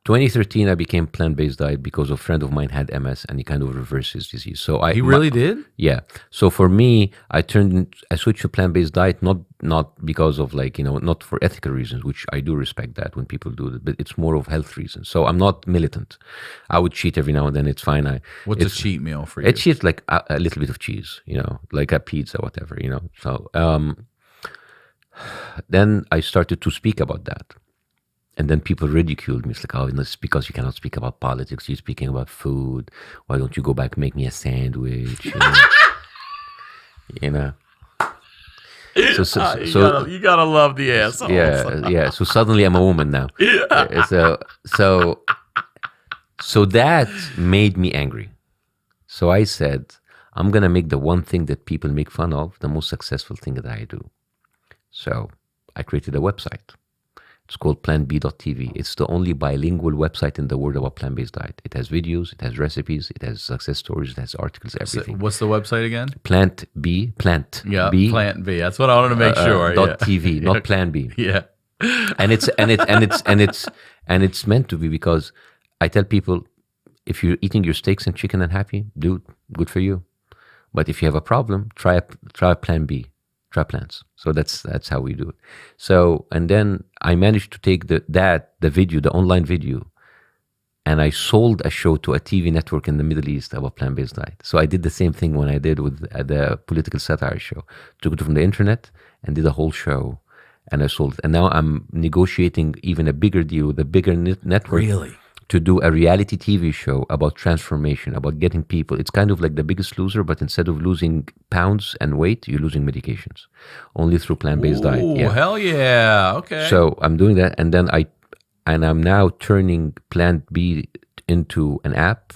2013, I became plant-based diet because a friend of mine had MS and he kind of reversed his disease. So He really did? yeah. So for me, I switched to plant-based diet not because of like, not for ethical reasons, which I do respect that when people do it, but it's more of health reasons. So I'm not militant. I would cheat every now and then. It's fine. What's a cheat meal for you? It's just like a little bit of cheese, like a pizza, whatever, So then I started to speak about that. And then people ridiculed me. It's like, oh, it's because you cannot speak about politics. You're speaking about food. Why don't you go back and make me a sandwich? You know. You gotta love the assholes. Yeah. So suddenly I'm a woman now. So that made me angry. So I said, I'm gonna make the one thing that people make fun of the most successful thing that I do. So I created a website. It's called plantb.tv. It's the only bilingual website in the world about plant-based diet. It has videos, it has recipes, it has success stories, it has articles, everything. What's the website again? Plant B. Plant B. That's what I wanted to make sure. .tv, not Plan B. Yeah. And it's meant to be, because I tell people, if you're eating your steaks and chicken and happy, dude, good for you. But if you have a problem, try Plan B. Try plants. So that's how we do it. So, and then I managed to take the online video, and I sold a show to a TV network in the Middle East about plant-based diet. So I did the same thing when I did with the political satire show. Took it from the internet and did a whole show, and I sold it. And now I'm negotiating even a bigger deal with a bigger network. Really? To do a reality TV show about transformation, about getting people. It's kind of like The Biggest Loser, but instead of losing pounds and weight, you're losing medications, only through plant-based diet. Oh, hell yeah! Okay. So I'm doing that, and then I'm now turning Plant B into an app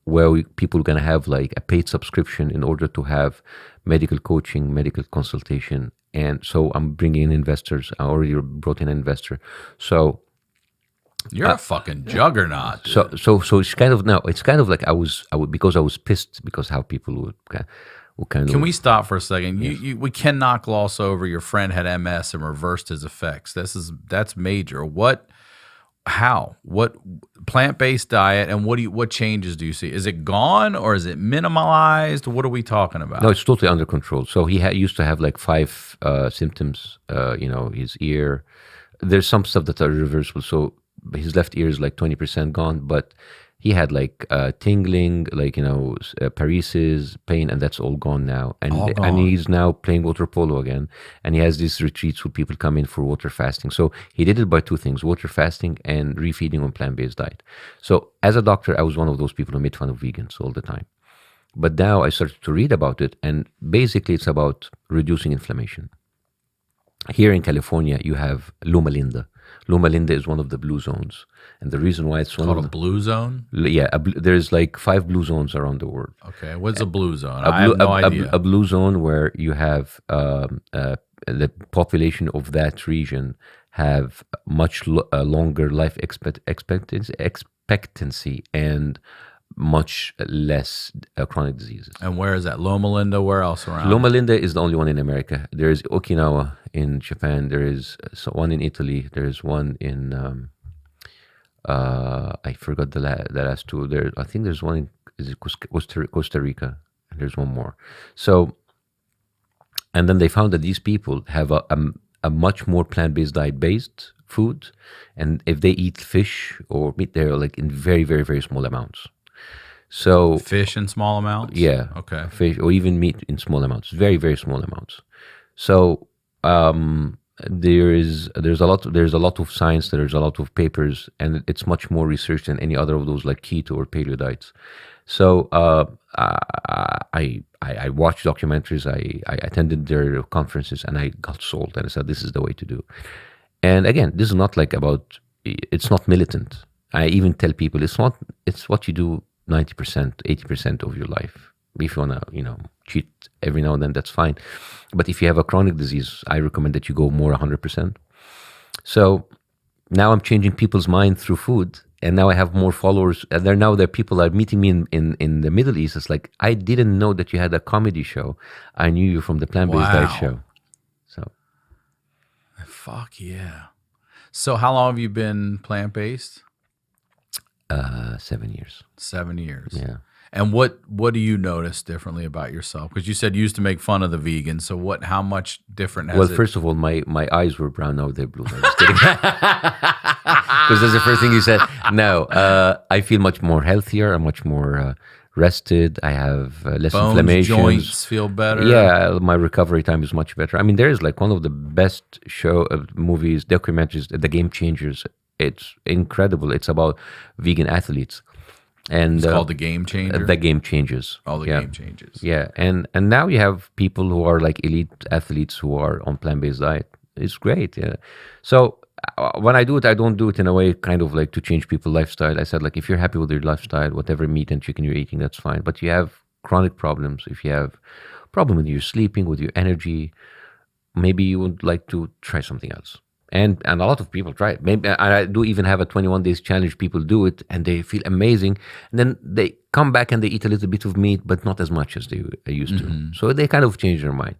where people are gonna have like a paid subscription in order to have medical coaching, medical consultation, and so I'm bringing in investors. I already brought in an investor, so. You're a fucking juggernaut. Dude. So it's kind of like I was because I was pissed because how people would kind of. Can we stop for a second? Yes. We cannot gloss over your friend had MS and reversed his effects. That's major. What plant-based diet and what changes do you see? Is it gone or is it minimalized? What are we talking about? No, it's totally under control. So he used to have like 5 symptoms. His ear. There's some stuff that are reversible. So. His left ear is like 20% gone, but he had like tingling, like paresis, pain, and that's all gone now. And he's now playing water polo again, and he has these retreats where people come in for water fasting. So he did it by 2 things: water fasting and refeeding on plant-based diet. So as a doctor, I was one of those people who made fun of vegans all the time. But now I started to read about it, and basically it's about reducing inflammation. Here in California, you have Loma Linda. Loma Linda is one of the blue zones, and the reason why it's called a blue zone. Yeah, there's like 5 blue zones around the world. Okay, what's a blue zone? I have no idea. A blue zone where you have the population of that region have much longer life expectancy and much less chronic diseases. And where is that? Loma Linda? Where else around? Loma Linda is the only one in America. There is Okinawa in Japan. There is one in Italy. There is one in I forgot the last 2. There, I think there's one in Costa Rica, and there's one more. So, and then they found that these people have a much more plant-based diet-based food, and if they eat fish or meat, they're like in very, very, very small amounts. So fish in small amounts? Yeah. Okay. Fish or even meat in small amounts, very, very small amounts. So there's a lot of science, there's a lot of papers, and it's much more research than any other of those like keto or paleo diets. So I watched documentaries, I attended their conferences, and I got sold, and I said, this is the way to do. And again, this is not like it's not militant. I even tell people it's what you do 90%, 80% of your life. If you want to, cheat every now and then, that's fine. But if you have a chronic disease, I recommend that you go more 100%. So now I'm changing people's mind through food, and now I have more followers. And there are people are meeting me in the Middle East. It's like, I didn't know that you had a comedy show. I knew you from the plant-based diet show. So, fuck yeah. So how long have you been plant-based? 7 years. 7 years. Yeah. And what do you notice differently about yourself? Because you said you used to make fun of the vegans. So how much different has Well, it? first of all, my eyes were brown. Now they're blue. No, just kidding. Because that's the first thing you said. No, I feel much more healthier. I'm much more rested. I have less Bones, inflammations. joints feel better. Yeah, my recovery time is much better. I mean, there is like one of the best movies, documentaries, The Game Changers. It's incredible. It's about vegan athletes. And It's called The Game Changer. The Game Changes. Oh, The Yeah. Game Changes. Yeah, and now you have people who are like elite athletes who are on plant-based diet. It's great. Yeah. So when I do it, I don't do it in a way kind of like to change people's lifestyle. I said like, if you're happy with your lifestyle, whatever meat and chicken you're eating, that's fine. But you have chronic problems. If you have problem with your sleeping, with your energy, maybe you would like to try something else. And a lot of people try it. Maybe I do even have a 21 days challenge. People do it and they feel amazing. And then they come back and they eat a little bit of meat, but not as much as they used to. So they kind of change their mind.